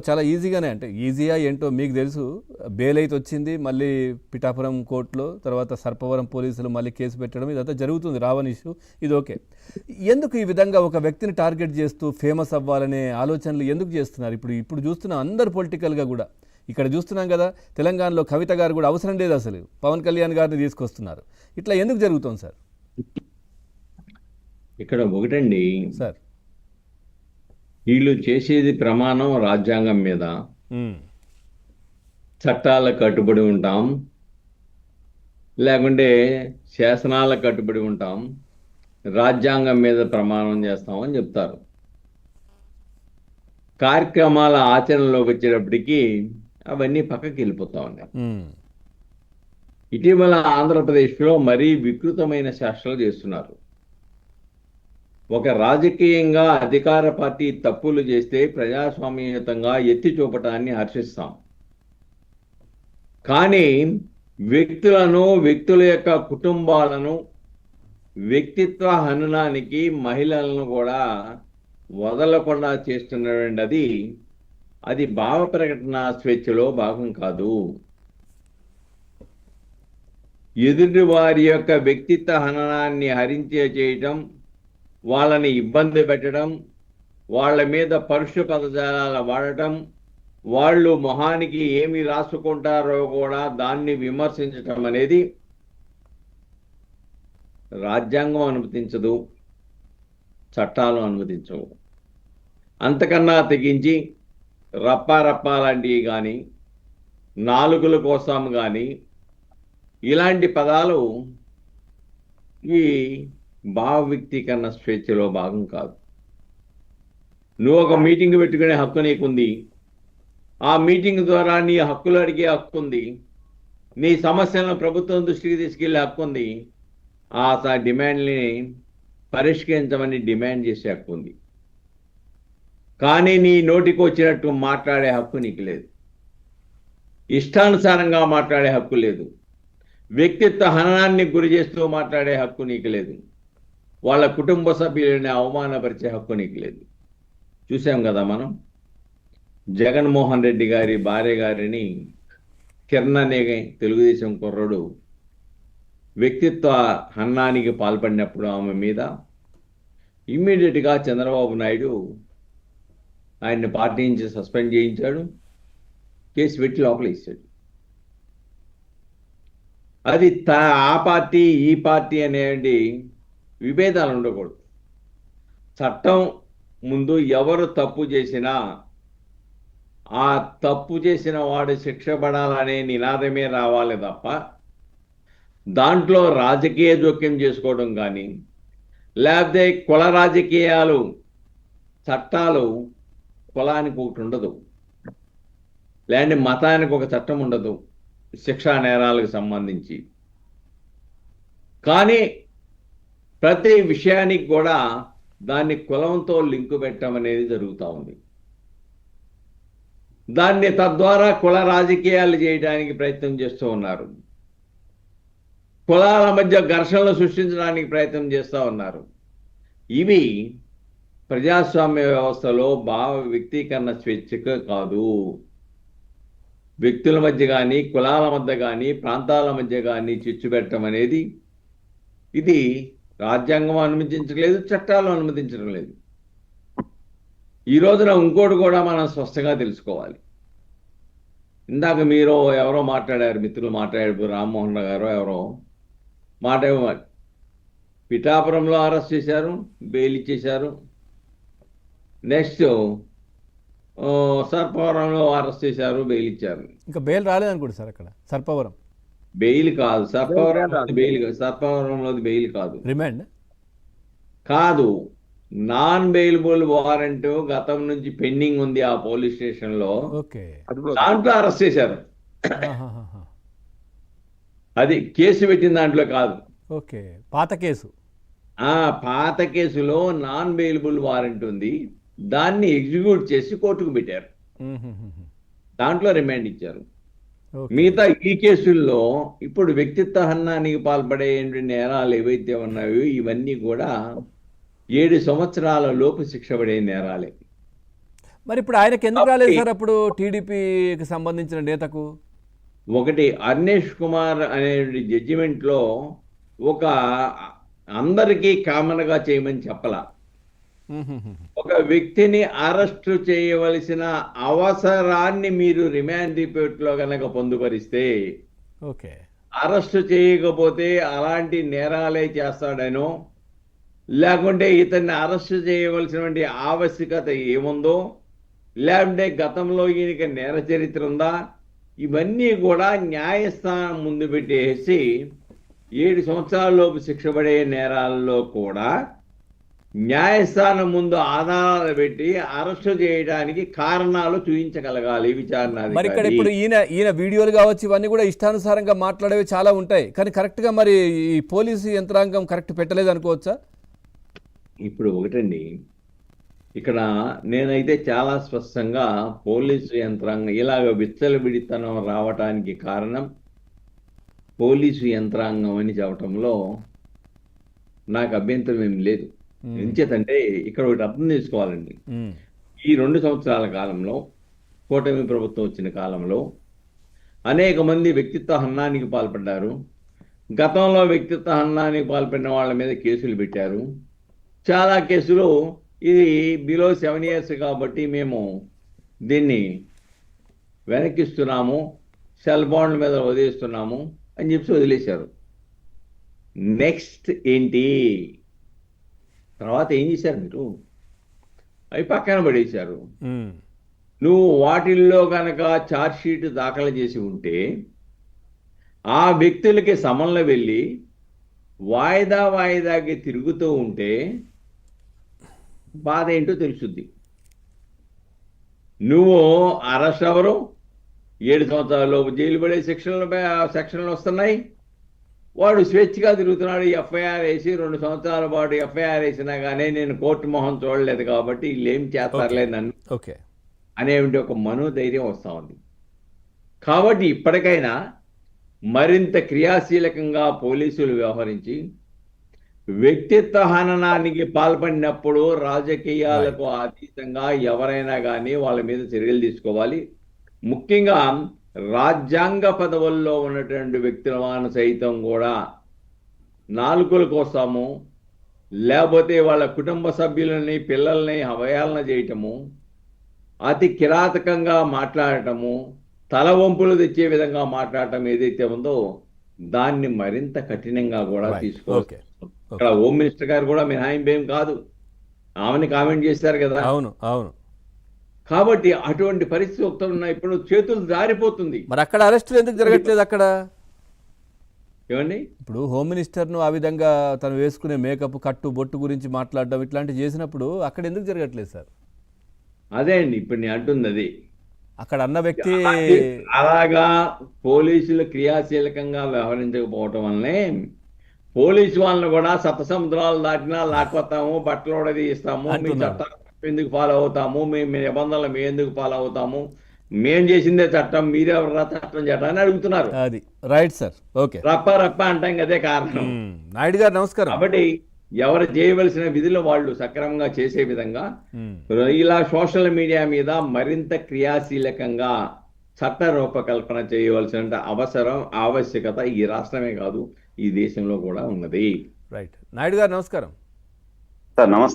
చాలా ఈజీగానే అంటే ఈజీగా ఏంటో మీకు తెలుసు. బెయిల్ అయితే వచ్చింది. మళ్ళీ పిఠాపురం కోర్టులో, తర్వాత సర్పవరం పోలీసులు మళ్ళీ కేసు పెట్టడం ఇదంతా జరుగుతుంది. రావణ్ ఇష్యూ ఇది ఓకే. ఎందుకు ఈ విధంగా ఒక వ్యక్తిని టార్గెట్ చేస్తూ ఫేమస్ అవ్వాలనే ఆలోచనలు ఎందుకు చేస్తున్నారు? ఇప్పుడు ఇప్పుడు చూస్తున్న అందరు పొలిటికల్గా కూడా ఇక్కడ చూస్తున్నాం కదా, తెలంగాణలో కవిత గారు కూడా అవసరం లేదు, అసలు పవన్ కళ్యాణ్ గారిని తీసుకొస్తున్నారు. ఇట్లా ఎందుకు జరుగుతుంది సార్? ఇక్కడ ఒకటండి, సార్ వీళ్ళు చేసేది ప్రమాణం రాజ్యాంగం మీద, చట్టాలకు కట్టుబడి ఉంటాం, లేకుంటే శాసనాలకు కట్టుబడి ఉంటాం, రాజ్యాంగం మీద ప్రమాణం చేస్తామని చెప్తారు. కార్యక్రమాల ఆచరణలోకి వచ్చేటప్పటికి అవన్నీ పక్కకి వెళ్ళిపోతా ఉన్నాయి. ఇటీవల ఆంధ్రప్రదేశ్లో మరీ వికృతమైన శాస్త్రాలు చేస్తున్నారు. ఒక రాజకీయంగా అధికార పార్టీ తప్పులు చేస్తే ప్రజాస్వామ్యయుతంగా ఎత్తి చూపటాన్ని హర్షిస్తాం. కానీ వ్యక్తులను, వ్యక్తుల యొక్క కుటుంబాలను వ్యక్తిత్వ హననానికి మహిళలను కూడా వదలకుండా చేస్తున్నటువంటి అది భావ ప్రకటన స్వేచ్ఛలో భాగం కాదు. ఎదుటి వారి యొక్క వ్యక్తిత్వ హననాన్ని హరించే చేయటం, వాళ్ళని ఇబ్బంది పెట్టడం, వాళ్ళ మీద పరుష పదజాలాలు వాడటం, వాళ్ళు మొహానికి ఏమి రాసుకుంటారో కూడా దాన్ని విమర్శించటం అనేది రాజ్యాంగం అనుమతించదు, చట్టాలు అనుమతించవు. అంతకన్నా తెగించి రప్పారప్పా లాంటివి కానీ, నాలుగుల కోసం కానీ ఇలాంటి పదాలు ఈ భావ వ్యక్తీకరణ స్వేచ్ఛలో భాగం కాదు. నువ్వు ఒక మీటింగ్ పెట్టుకునే హక్కు నీకుంది, ఆ మీటింగ్ ద్వారా నీ హక్కులు అడిగే హక్కు ఉంది, నీ సమస్యలను ప్రభుత్వం దృష్టికి తీసుకెళ్లే హక్కు ఉంది, ఆ డిమాండ్ని పరిష్కరించమని డిమాండ్ చేసే హక్కు ఉంది. కానీ నీ నోటికి వచ్చినట్టు మాట్లాడే హక్కు నీకు లేదు, ఇష్టానుసారంగా మాట్లాడే హక్కు లేదు, వ్యక్తిత్వ హననాన్ని గురి చేస్తూ మాట్లాడే హక్కు నీకు లేదు, వాళ్ళ కుటుంబ సభ్యులని అవమానపరిచే హక్కు నీకు లేదు. చూసాం కదా మనం, జగన్మోహన్ రెడ్డి గారి భార్య గారిని కిరణ్ అనే తెలుగుదేశం కుర్రుడు వ్యక్తిత్వ హననానికి పాల్పడినప్పుడు ఆమె మీద ఇమ్మీడియట్గా చంద్రబాబు నాయుడు ఆయన్ని పార్టీ నుంచి సస్పెండ్ చేయించాడు, కేసు పెట్టి లోపల ఇచ్చాడు. అది ఆ పార్టీ ఈ పార్టీ అనేవి విభేదాలు ఉండకూడదు. చట్టం ముందు ఎవరు తప్పు చేసినా ఆ తప్పు చేసిన వాడు శిక్ష పడాలనే నినాదమే రావాలి తప్ప దాంట్లో రాజకీయ జోక్యం చేసుకోవడం కానీ, లేకపోతే కుల రాజకీయాలు, చట్టాలు కులానికి ఒకటి ఉండదు, లేదంటే మతానికి ఒక చట్టం ఉండదు శిక్షా నేరాలకు సంబంధించి. కానీ ప్రతి విషయానికి కూడా దాన్ని కులంతో లింకు పెట్టడం అనేది జరుగుతూ ఉంది. దాన్ని తద్వారా కుల రాజకీయాలు చేయడానికి ప్రయత్నం చేస్తూ ఉన్నారు, కులాల మధ్య ఘర్షణలు సృష్టించడానికి ప్రయత్నం చేస్తూ ఉన్నారు. ఇవి ప్రజాస్వామ్య వ్యవస్థలో భావ వ్యక్తీకరణ స్వేచ్ఛకు కాదు. వ్యక్తుల మధ్య కానీ, కులాల మధ్య కానీ, ప్రాంతాల మధ్య కానీ చిచ్చు పెట్టడం అనేది ఇది రాజ్యాంగం అనుమతించలేదు, చట్టాలు అనుమతించడం లేదు. ఈ రోజున ఇంకోటి కూడా మనం స్పష్టంగా తెలుసుకోవాలి. ఇందాక మీరు ఎవరో మాట్లాడారు, మిత్రులు మాట్లాడారు, రామ్మోహన్ గారు ఎవరో మాట్లాడారు, పిఠాపురంలో అరెస్ట్ చేశారు, బెయిల్ ఇచ్చేశారు. నెక్స్ట్ సర్పవరంలో అరెస్ట్ చేశారు, బెయిల్ ఇచ్చారు. ఇంకా బెయిల్ రాలేదనుకోండి సార్ అక్కడ సర్పవరం. బెయిల్ కాదు, సర్పవరంలో బెయిల్, సర్పవరంలో బెయిల్ కాదు, రిమాండ్ కాదు, నాన్ బెయిలబుల్ వారెంట్ గతం నుంచి పెండింగ్ ఉంది ఆ పోలీస్ స్టేషన్ లో, దాంట్లో అరెస్ట్ చేశారు. అది కేసు పెట్టిన దాంట్లో కాదు, ఓకే, పాత కేసు. పాత కేసులో నాన్ బెయిలబుల్ వారెంట్ ఉంది, దాన్ని ఎగ్జిక్యూట్ చేసి కోర్టుకు పెట్టారు, దాంట్లో రిమాండ్ ఇచ్చారు. మిగతా ఈ కేసుల్లో ఇప్పుడు వ్యక్తిత్వ హననానికి పాల్పడే నేరాలు ఏవైతే ఉన్నాయో ఇవన్నీ కూడా 7 సంవత్సరాల లోపు శిక్ష పడే నేరాలే. మరి ఇప్పుడు ఆయనకి ఎందుకు రాలేదు సార్ అప్పుడు టీడీపీకి సంబంధించిన నేతకు? ఒకటి అర్నేష్ కుమార్ అనే జడ్జిమెంట్లో ఒక అందరికీ కామన్గా చేయమని చెప్పలా. ఒక వ్యక్తిని అరెస్టు చేయవలసిన అవసరాన్ని మీరు రిమాండ్ రిపోర్ట్లో కనుక పొందుపరిస్తే, ఓకే, అరెస్టు చేయకపోతే అలాంటి నేరాలే చేస్తాడనో, లేకుంటే ఇతన్ని అరెస్టు చేయవలసినటువంటి ఆవశ్యకత ఏముందో, లేకుంటే గతంలో ఈయనకి నేర చరిత్ర ఉందా, ఇవన్నీ కూడా న్యాయస్థానం ముందు పెట్టేసి 7 సంవత్సరాలలోపు శిక్ష పడే నేరాల్లో కూడా న్యాయస్థానం ముందు ఆధారాలు పెట్టి అరెస్టు చేయడానికి కారణాలు చూపించగలగాలి మరి ఇక్కడ విచారణాధికారి. ఇప్పుడు ఈయన వీడియోలు కావచ్చు, ఇవన్నీ కూడా ఇష్టానుసారంగా మాట్లాడేవి చాలా ఉంటాయి. కానీ కరెక్ట్గా మరి ఈ పోలీసు యంత్రాంగం కరెక్ట్ పెట్టలేదు అనుకోవచ్చా? ఇప్పుడు ఒకటండి, ఇక్కడ నేనైతే చాలా స్పష్టంగా పోలీసు యంత్రాంగం ఇలాగ విచ్చలవిడితనం రావటానికి కారణం పోలీసు యంత్రాంగం అని చెప్పటంలో నాకు అభ్యంతరం ఏం లేదు. ఎంచేతంటే ఇక్కడ ఒకటి అర్థం చేసుకోవాలండి. ఈ 2 సంవత్సరాల కాలంలో, కూటమి ప్రభుత్వం వచ్చిన కాలంలో అనేక మంది వ్యక్తిత్వ హననానికి పాల్పడ్డారు. గతంలో వ్యక్తిత్వ హననానికి పాల్పడిన వాళ్ళ మీద కేసులు పెట్టారు. చాలా కేసులు ఇది బిలో 7 years కాబట్టి మేము దీన్ని వెనక్కిస్తున్నాము, సెల్ బాండ్ మీద వదిలేస్తున్నాము అని చెప్పి వదిలేశారు. నెక్స్ట్ ఏంటి? తర్వాత ఏం చేశారు మీరు? అవి పక్కన పడేశారు. నువ్వు వాటిల్లో కనుక ఛార్జ్ షీట్ దాఖలు చేసి ఉంటే ఆ వ్యక్తులకి సమన్లు వెళ్ళి వాయిదాకి తిరుగుతూ ఉంటే బాధ ఏంటో తెలుసుద్ది. నువ్వు అరెస్ట్ ఎవరు? 7 సంవత్సరాలలోపు జైలు పడే సెక్షన్లు వస్తున్నాయి. వాడు స్వేచ్ఛగా తిరుగుతున్నాడు. ఎఫ్ఐఆర్ వేసి 2 సంవత్సరాల పాటు ఎఫ్ఐఆర్ వేసినా కానీ నేను కోర్టు మొహం చూడలేదు కాబట్టి వీళ్ళు ఏం చేస్తారులే నన్ను అనేటువంటి ఒక మనోధైర్యం వస్తూ ఉంది. కాబట్టి ఇప్పటికైనా మరింత క్రియాశీలకంగా పోలీసులు వ్యవహరించి వ్యక్తిత్వ హననానికి పాల్పడినప్పుడు రాజకీయాలకు అతీతంగా ఎవరైనా కానీ వాళ్ళ మీద చర్యలు తీసుకోవాలి. ముఖ్యంగా రాజ్యాంగ పదవుల్లో ఉన్నటువంటి వ్యక్తులను సైతం కూడా నాలుకల కోసము, లేకపోతే వాళ్ళ కుటుంబ సభ్యులని, పిల్లల్ని అవహేళన చేయటము, అతి కిరాతకంగా మాట్లాడటము, తల వంపులు తెచ్చే విధంగా మాట్లాడటం ఏదైతే ఉందో దాన్ని మరింత కఠినంగా కూడా తీసుకోవచ్చు. ఇక్కడ హోమ్ మినిస్టర్ గారు కూడా మినహాయింపేం కాదు, ఆమెని కామెంట్ చేశారు కదా. అవును అవును. కాబట్టి అటువంటి పరిస్థితి వస్తున్నా ఇప్పుడు చేతులు జారిపోతుంది. మరి అక్కడ అరెస్టులు ఎందుకు జరగట్లేదు? అక్కడ ఏమండి, ఇప్పుడు హోమ్ మినిస్టర్ను ఆ విధంగా తను వేసుకునే మేకప్, కట్టు, బొట్టు గురించి మాట్లాడడం ఇట్లాంటివి చేసినప్పుడు అక్కడ ఎందుకు జరగట్లేదు సార్? అదే అండి ఇప్పుడు నేను అంటుంది అది. అక్కడ అన్న వ్యక్తి అలాగా పోలీసులు క్రియాశీలకంగా వ్యవహరించకపోవటం వల్లనే పోలీసు వాళ్ళని కూడా సప్తసముద్రాలు దాటినా లాక్కొస్తాము, బట్టలు ఉడదీస్తాము, మీ చట్టాలు ఎందుకు ఫాలో అవుతాము, మీ నిబంధనలు మేము ఎందుకు ఫాలో అవుతాము, మేం చేసిందే చట్టం, మీరెవరా చట్టం చేయటాన్ని అడుగుతున్నారు. అది రైట్ సార్. ఓకే, రప్ప అంటాం అదే కారణం. నాయుడు గారు నమస్కారం. కాబట్టి ఎవరు చేయవలసిన విధులు వాళ్ళు సక్రమంగా చేసే విధంగా ఇలా సోషల్ మీడియా మీద మరింత క్రియాశీలకంగా చట్ట రూపకల్పన చేయవలసిన అవసరం, ఆవశ్యకత ఈ రాష్ట్రమే కాదు ఈ దేశంలో కూడా ఉన్నది. రైట్. నాయుడు గారు నమస్కారం. సార్ నమస్తే.